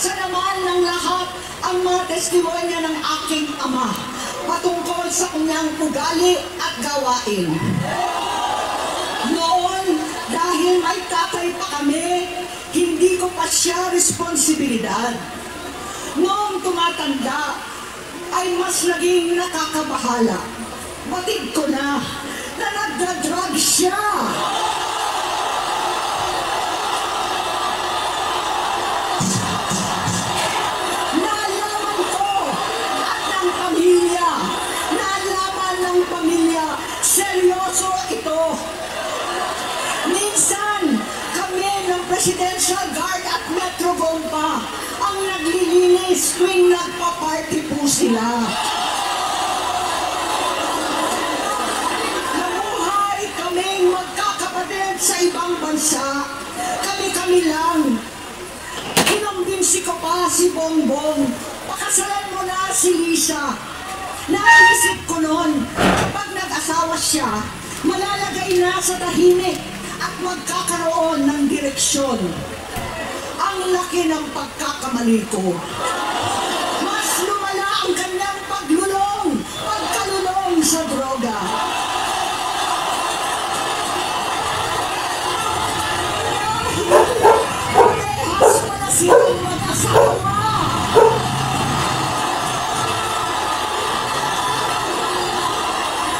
Nabasa naman ng lahat ang mga testimonya ng aking ama patungkol sa kanyang ugali at gawain. Noon, dahil may tatay pa kami, hindi ko pa siya responsibilidad. Noong tumatanda, ay mas naging nakakabahala. Batid ko na nagda-drug siya. Nalaman ko at ng pamilya, seryoso ito. Minsan, kami ng Presidential Guard at Metro Bomba ang naglilinis tuwing nagpa-party po sila. Nabuhay kaming magkakapatid sa ibang bansa. Kami-kami lang. Kinumbinsi ko pa si Bongbong, pakasalan mo na si Lisa. Naisip ko noon, kapag nag-asawa siya, malalagay na sa tahimik at magkakaroon ng direksyon. Ang laki ng pagkakamali ko. Mas lumala ang kanyang pagkalulong sa droga. Parehas pala silang mag-asawa.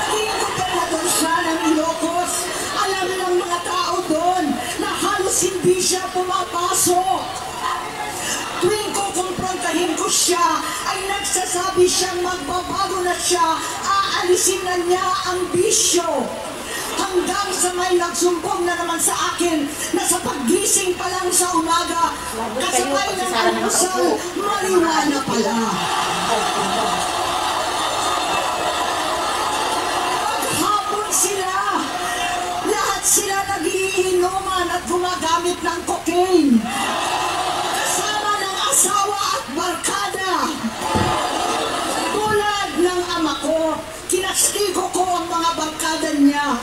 Naging gobernador siya ng Ilocos. Alam ng mga tao doon na halos hindi siya pumapasok. Tuwing kukumprontahin ko siya, ay nagsasabi siyang magbabago na siya, aalisin na niya ang bisyo. Hanggang sa may nagsumbong na naman sa akin na sa paggising pa lang sa umaga, kasabay ng almusal, marijuana pala. Paghapon sila, lahat sila nagiinuman at gumagamit ng cocaine. Kasama ng asawa at barkada. Tulad ng ama ko, kinastigo ko ang mga barkada niya.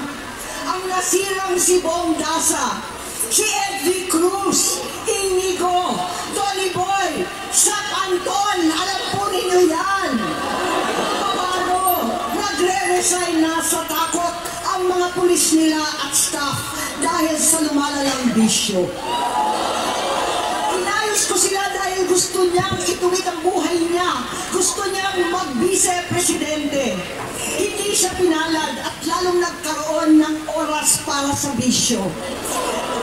Ang nasirang si Bong Dasa, si Edvi Cruz, Inigo, Dolly Boy, Shaq Anton, alam po ninyo yan. Paano nagre-resign na sa takot ang mga pulis nila at staff dahil sa lumalalang bisyo. Inayos ko sila dahil gusto niyang ituwid ang buhay niya. Gusto niyang mag-vice-presidente. Hindi siya pinalad at lalong nagkaroon ng oras para sa bisyo.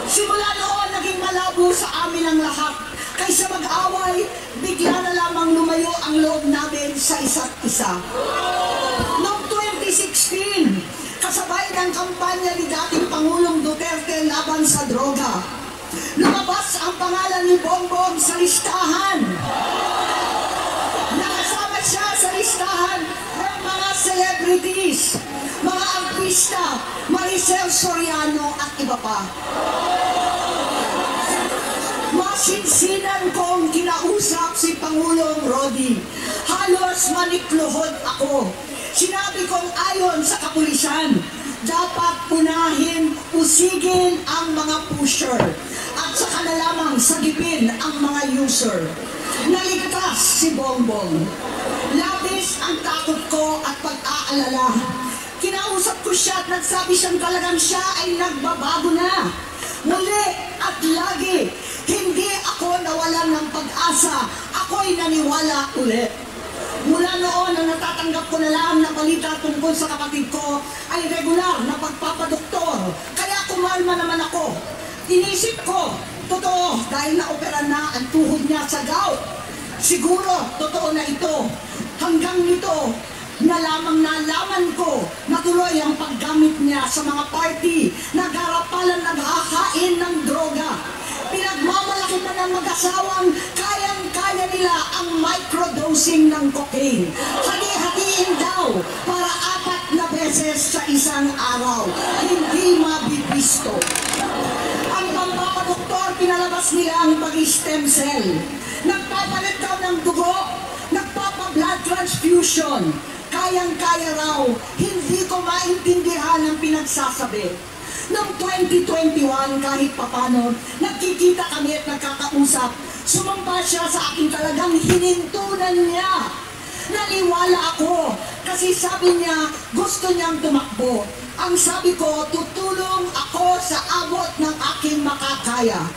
Simula noon, naging malabo sa amin ang lahat. Kaysa mag-away, bigla na lamang lumayo ang loob namin sa isa't isa. Noong 2016, kasabay ng kampanya ni dating Pangulong Duterte laban sa droga, lumabas ang pangalan ni Bongbong sa listahan. Nakasama siya sa listahan ng mga celebrities, mga artista, Maricel Soriano at iba pa. Masinsinan kong kinausap si Pangulong Rodi. Halos manikluhod ako. Sinabi kong ayon sa kapulisan, dapat unahin, usigin ang mga pusher at saka na lamang sagipin ang mga user. Naligtas si Bongbong. Labis ang takot ko at pag-aalala. Kinausap ko siya at nagsabi siyang talagang siya ay nagbabago na. Muli at lagi, hindi ako nawalan ng pag-asa. Ako'y naniwala ulit. Mula noon, ang natatanggap ko na lang na balita tungkol sa kapatid ko ay regular na pagpapadoktor. Kaya kumalma naman ako. Inisip ko, totoo, dahil naopera na ang tuhod niya sa gout. Siguro, totoo na ito. Hanggang nito, nalaman ko na tuloy ang paggamit niya sa mga party, nag-arapalan, naghakain ng droga. Pinagmamalaki pa ng mag-asawang kayang-kaya nila ang microdosing ng cocaine. Hati-hatiin daw para 4 na beses sa isang araw. Hindi mabibisto. Ang pampapadoktor, pinalabas nila ang pag-stem cell. Nagpapalit daw ng dugo, nagpapa-blood transfusion. Kayang-kaya raw, hindi ko maintindihan ang pinagsasabi. Noong 2021, kahit papano, nagkikita kami at nagkakausap, Sumamba siya sa akin, talagang hinintunan niya. Naniwala ako kasi sabi niya gusto niyang tumakbo. Ang sabi ko, tutulong ako sa abot ng aking makakaya.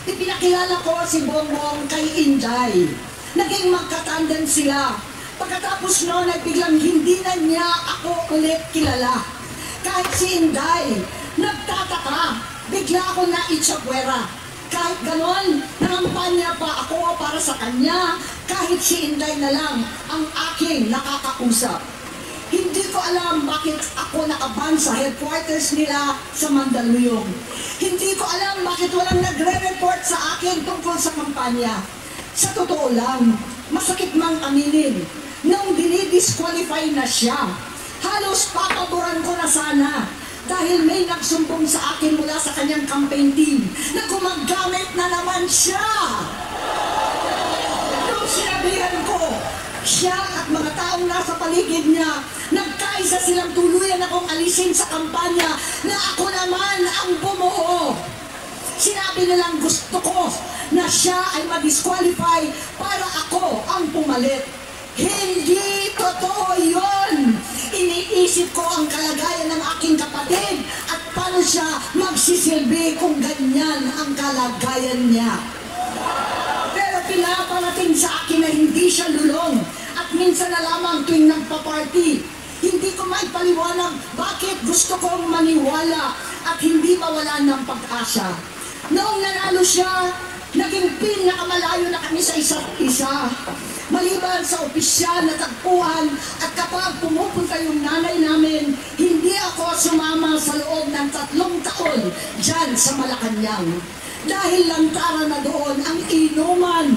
Ipinakilala ko si Bongbong kay Inday. Naging magkatandem sila. Pagkatapos noon ay biglang hindi na niya ako ulit kilala. Kahit si Inday, nagtataka, bigla ako na itsapwera. Kahit ganon, nangampanya pa ako para sa kanya, kahit si Inday na lang ang aking nakakausap. Hindi ko alam bakit ako nakaban sa headquarters nila sa Mandaluyong. Hindi ko alam bakit walang nagre-report sa akin tungkol sa kampanya. Sa totoo lang, masakit mang aminin, nung dinidisqualify na siya, halos papaboran ko na sana. Dahil may nagsumbong sa akin mula sa kanyang campaign team na gumagamit na naman siya. Nung sinabihan ko, siya at mga taong nasa paligid niya, nagkaisa silang tuluyan akong alisin sa kampanya na ako naman ang bumuo. Sinabi nilang gusto ko na siya ay ma-disqualify para ako ang pumalit. Hindi totoo yun! Iniisip ko ang kalagayan ng aking kapatid at paano siya magsisilbi kung ganyan ang kalagayan niya. Pero pinaparating sa akin na hindi siya lulong at minsan na lamang tuwing nagpa-party. Hindi ko maipaliwanag bakit gusto kong maniwala at hindi mawalan ng pag-asa. Noong nanalo siya, naging pinakamalayo na kami sa isa't isa. Maliban sa opisyal na tagpuan at kapag pumupunta yung nanay namin, hindi ako sumama sa loob ng 3 taon dyan sa Malacanang. Dahil lantaran na doon ang inuman,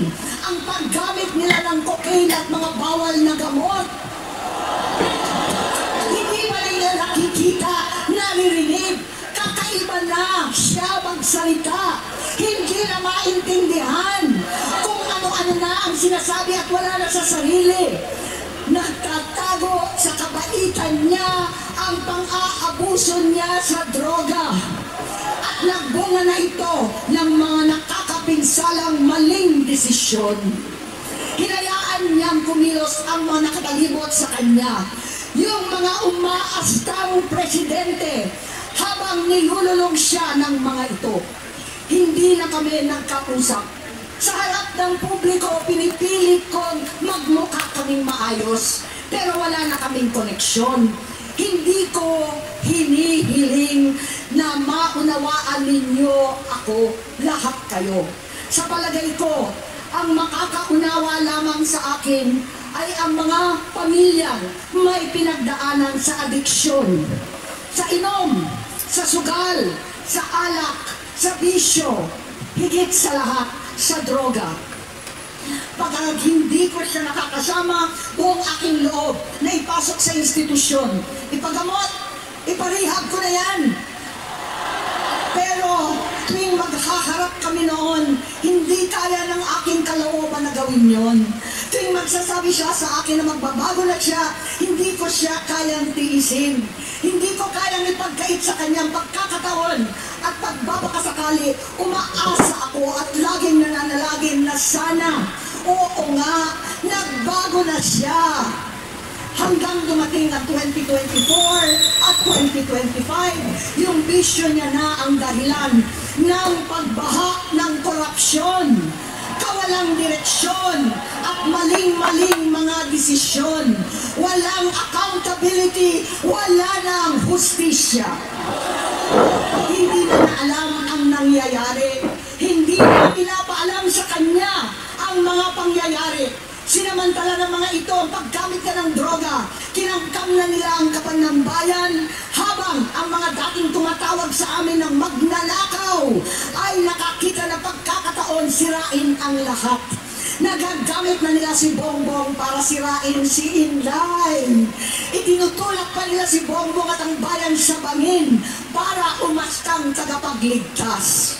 ang paggamit nila ng cocaine at mga bawal na gamot. Hindi ba nila nakikita, naririnig, kakaiba na siya magsalita. Hindi na maintindihan kung ano-ano na ang sinasabi at wala na sa sarili. Nagtatago sa kabaitan niya ang pang-aabuso niya sa droga. At nagbunga na ito ng mga nakakapinsalang maling desisyon. Hinayaan niyang kumilos ang mga nakatalibot sa kanya. Yung mga umaastang presidente habang nilululong siya ng mga ito. Hindi na kami nagkausap. Sa harap ng publiko, pinipilit kong magmukha kaming maayos. Pero wala na kaming koneksyon. Hindi ko hinihiling na maunawaan ninyo ako, lahat kayo. Sa palagay ko, ang makakaunawa lamang sa akin ay ang mga pamilyang may pinagdaanan sa adiksyon. Sa inom, sa sugal, sa alak, sa bisyo, higit sa lahat, sa droga. Pagkat hindi ko siya nakakasama, buong aking loob na ipasok sa institusyon. Ipagamot, iparehab ko na yan. Pero tuwing maghaharap kami noon, hindi kaya ng aking kalooban na gawin yon. Tuwing magsasabi siya sa akin na magbabago na siya, hindi ko siya kayang tiisin. Hindi ko kayang ipagkait sa kanyang pagkakataon at pagbabakasakali, umaasa ako at laging nananalangin na sana, oo nga, nagbago na siya. Hanggang dumating ang 2024 at 2025, yung bisyo niya na ang dahilan ng pagbaha ng korupsyon, kawalang direksyon at maling-maling mga desisyon. Walang accountability, wala nang hustisya. Hindi na alam ang nangyayari. Hindi na pinapaalam sa kanya ang mga pangyayari. Sinamantala ng mga ito ang paggamit ka ng droga. Kinangkam na nila ang kapan ng bayan habang ang mga dating tumatawag sa amin ng magnanakaw ay nakakita na pagkakataon sirain ang lahat. Nagagamit na nila si Bongbong para sirain si Inday. Itinutulak pa nila si Bongbong at ang bayan sa bangin para umastang tagapagligtas.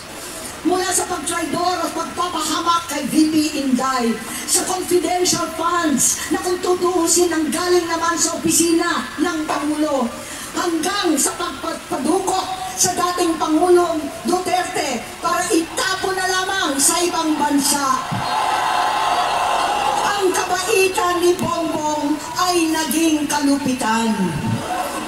Mula sa pagtraidor at pagpapahamak kay VP Inday, sa confidential funds na kung tutuusin ang galing naman sa opisina ng Pangulo, hanggang sa pagpadukot sa dating Pangulong Duterte para itapo na lamang sa ibang bansa. ay naging kalupitan.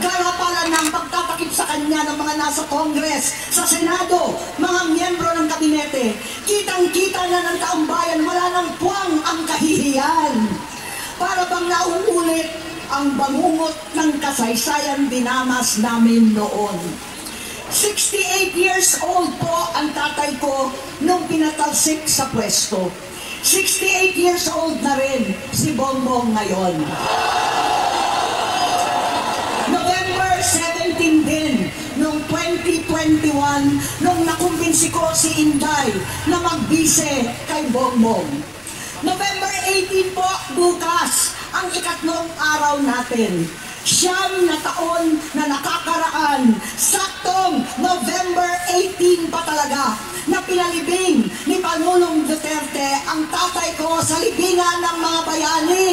Garapalan ng pagtatakip sa kanya ng mga nasa Congress, sa Senado, mga miyembro ng kabinete. Kitang-kita na ng taong bayan, wala nang puwang ang kahihiyan. Para bang nauulit ang bangungot ng kasaysayan dinamas namin noon. 68 years old po ang tatay ko nung pinatalsik sa pwesto. 68 years old na rin si Bongbong ngayon. November 17 din, noong 2021, nung nakumbinsi ko si Inday na magbise kay Bongbong. November 18 po, bukas, ang ikatlong araw natin. 9 na taon na nakakaraan, saktong November 18 pa talaga, na pinalibing ni Pangulong Duterte ang tatay ko sa libingan ng mga bayani.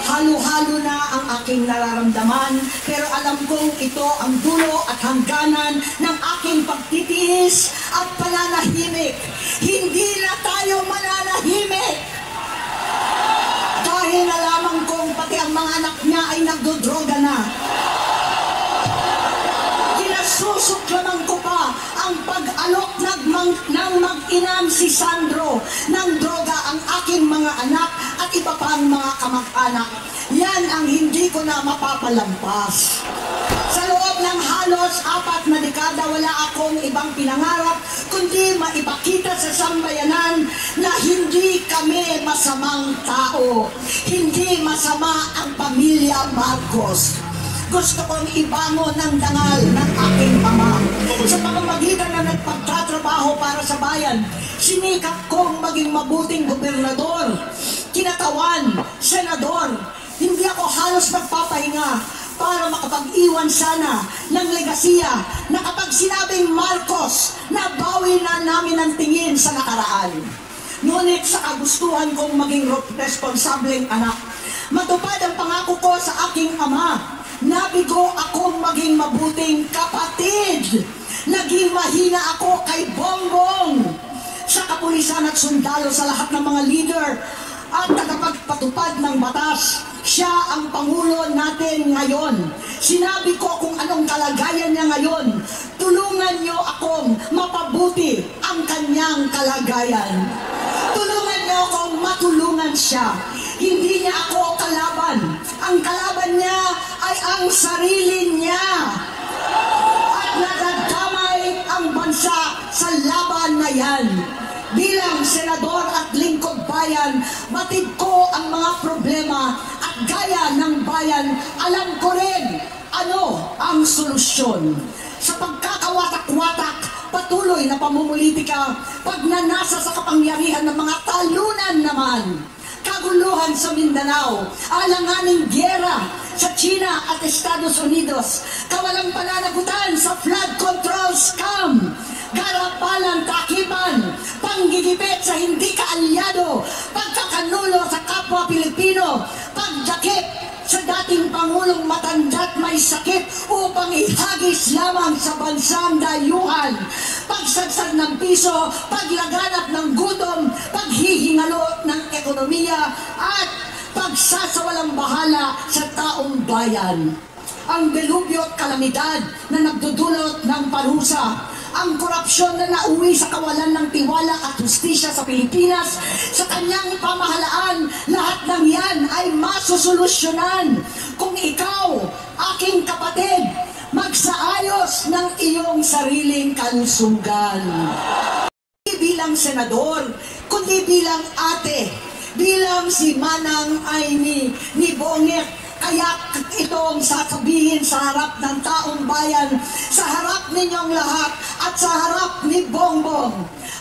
Halo-halo na ang aking nararamdaman, pero alam kong ito ang dulo at hangganan ng aking pagtitiis at pananahimik. Hindi na tayo mananahimik! Dahil nalaman kong pati ang mga anak niya ay nagdodroga na. Kinasusuklaman ko pa ang pag-alok ng mag-inang si Sandro ng droga ang aking mga anak at iba pang mga kamag-anak. Yan ang hindi ko na mapapalampas. Sa loob ng halos 4 na dekada, wala akong ibang pinangarap kundi maipakita sa sambayanan na hindi kami masamang tao. Hindi masama ang pamilya Marcos. Gusto kong ibangon ng dangal ng aking ama. Sa pamamagitan na nagpagtatrabaho para sa bayan, sinikap kong maging mabuting gobernador, kinatawan, senador. Hindi ako halos magpapahinga para makapag-iwan sana ng legasiya na kapag sinabing Marcos, nabawi na namin ang tingin sa nakaraan. Ngunit sa kagustuhan kong maging responsableng anak, matupad ang pangako ko sa aking ama. Nabigo akong maging mabuting kapatid. Naging mahina ako kay Bongbong. Sa kapulisan at sundalo, sa lahat ng mga leader at tagapagpatupad ng batas, siya ang Pangulo natin ngayon. Sinabi ko kung anong kalagayan niya ngayon. Tulungan niyo akong mapabuti ang kanyang kalagayan. Tulungan niyo akong matulungan siya. Hindi niya ako kalaban. Ang kalaban niya ay ang sarili niya. At nadadamay ang bansa sa laban na yan. Bilang senador at lingkod bayan, batid ko ang mga problema at gaya ng bayan, alam ko rin ano ang solusyon. Sa pagkakawatak-watak, patuloy na pamumulitika, pagnanasa sa kapangyarihan ng mga talunan naman, kaguluhan sa Mindanao, alanganing gyera sa China at Estados Unidos, kawalang pananagutan sa flood control scam, garapalang takipan, panggigipit sa hindi kaalyado, pagkakanulo sa kapwa Pilipino, pagjakip sa dating Pangulong matanda't may sakit upang ihagis lamang sa bansang dayuhan, pagsadsad ng piso, paglaganap ng gutom, paghihingalo ng ekonomiya, at pagsasawalang bahala sa taong bayan. Ang delubyo at kalamidad na nagdudulot ng parusa, ang korupsyon na nauwi sa kawalan ng tiwala at hustisya sa Pilipinas, sa kanyang pamahalaan, lahat ng yan ay masusolusyonan kung ikaw, aking kapatid, magsaayos ng iyong sariling kalusugan. Hindi bilang senador, kundi bilang ate, bilang si Manang ay ni Bonget. Kaya itong sasabihin sa harap ng taong bayan, sa harap ninyong lahat at sa harap ni Bongbong.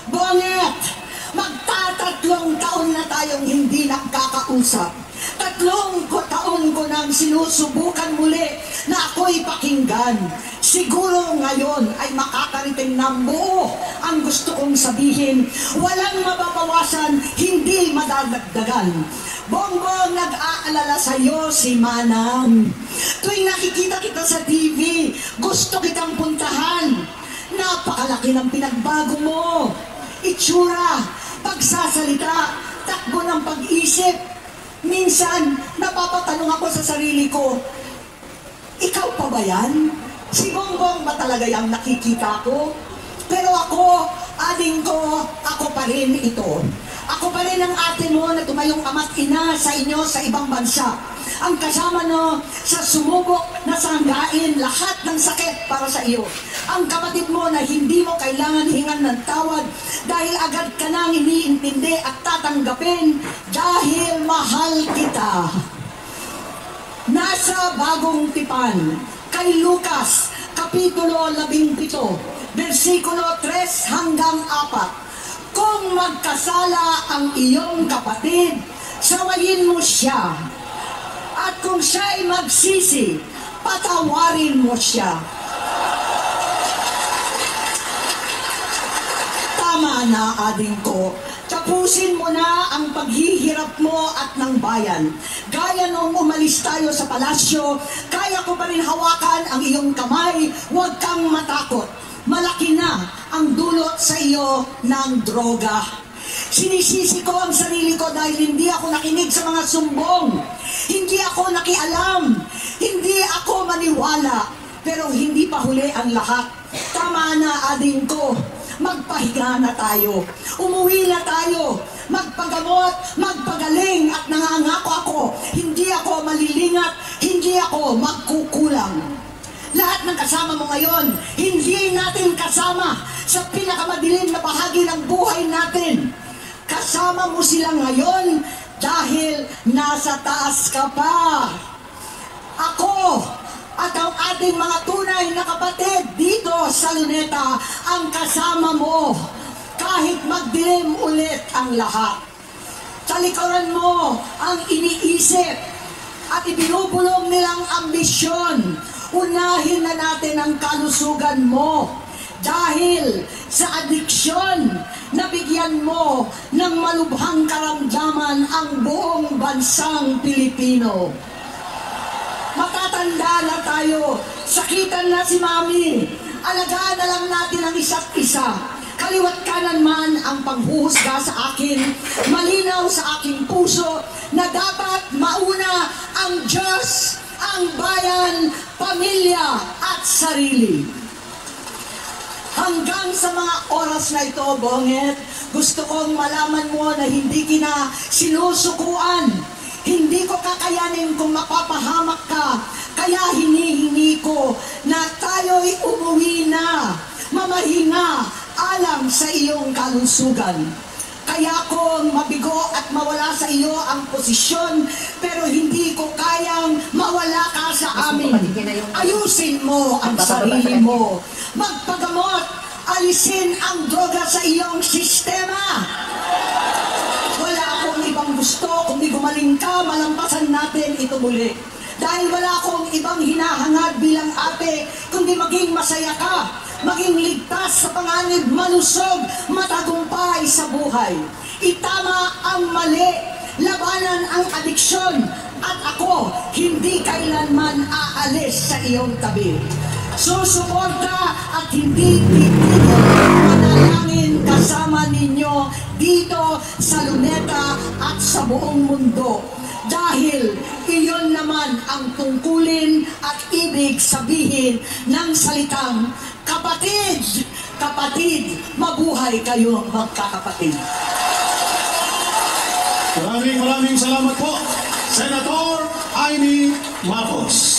Bonget, magtatatlong taon na tayong hindi nagkakausap. 3 taon ko nang sinusubukan muli na ako'y pakinggan. Siguro ngayon ay makakariting ng buo ang gusto kong sabihin. Walang mababawasan, hindi madadagdagan. Bongbong, nag-aalala sa'yo si Manang. Tuwing nakikita kita sa TV, gusto kitang puntahan. Napakalaki ng pinagbago mo. Itsura, pagsasalita, tumatakbo ng pag-isip. Minsan, napapatanong ako sa sarili ko, ikaw pa ba yan? Si Bongbong ba talaga yung nakikita ko? Pero ako, ading ko, ako pa rin ito. Ako pa rin ang ate mo na tumayong ama't ina sa inyo sa ibang bansa. Ang kasama no sa sumubok na sanggain lahat ng sakit para sa iyo. Ang kapatid mo na hindi mo kailangan hingan ng tawad dahil agad ka nang iniintindi at tatanggapin dahil mahal kita. Nasa Bagong Tipan, kay Lucas, Kapitulo 17, versikulo 3 hanggang 4. Kung magkasala ang iyong kapatid, sawayin mo siya. At kung siya'y magsisi, patawarin mo siya. Tama na, ading ko. Tapusin mo na ang paghihirap mo at ng bayan. Gaya nung umalis tayo sa palasyo, kaya ko pa rin hawakan ang iyong kamay, huwag kang matakot. Malaki na ang dulot sa iyo ng droga. Sinisisi ko ang sarili ko dahil hindi ako nakinig sa mga sumbong. Hindi ako nakialam. Hindi ako maniwala. Pero hindi pa huli ang lahat. Tama na, ading ko. Magpahinga na tayo. Umuwi na tayo. Magpagamot, magpagaling at nangangako ako. Hindi ako malilingat. Hindi ako magkukulang. Lahat ng kasama mo ngayon, hindi natin kasama sa pinakamadilim na bahagi ng buhay natin. Kasama mo sila ngayon dahil nasa taas ka pa. Ako at ang ating mga tunay na kapatid dito sa Luneta ang kasama mo kahit magdilim ulit ang lahat. Talikuran mo ang iniisip at ibinubulong nilang ambisyon. Unahin na natin ang kalusugan mo dahil sa adiksyon nabigyan mo ng malubhang karamdaman ang buong bansang Pilipino. Matatanda na tayo, sakitan na si Mami, alagaan na lang natin ang isa't isa. Kaliwat kanan man ang panghuhusga sa akin, malinaw sa aking puso na dapat mauna ang Diyos, ang bayan, pamilya at sarili. Hanggang sa mga oras na ito, Bonget, gusto kong malaman mo na hindi kita sinusukuan. Hindi ko kakayanin kung mapapahamak ka. Kaya hinihingi ko na tayo'y umuwi na, mamahinga alang sa iyong kalusugan. Kaya kung mabigo at mawala sa iyo ang posisyon, pero hindi ko kayang mawala ka sa amin. Ayusin mo ang sarili mo. Magpagamot, alisin ang droga sa iyong sistema. Wala akong ibang gusto, kung di gumaling ka, malampasan natin ito muli. Dahil wala akong ibang hinahangad bilang ate, kundi maging masaya ka, maging ligtas sa panganib, malusog, matagumpay sa buhay. Itama ang mali, labanan ang adiksyon, at ako hindi kailanman aalis sa iyong tabi. Susuporta at hindi titigil manalangin kasama ninyo dito sa Luneta at sa buong mundo. Dahil iyon naman ang tungkulin at ibig sabihin ng salitang kapatid, kapatid, mabuhay kayo magkakapatid. Maraming salamat po, Senator Amy Marcos.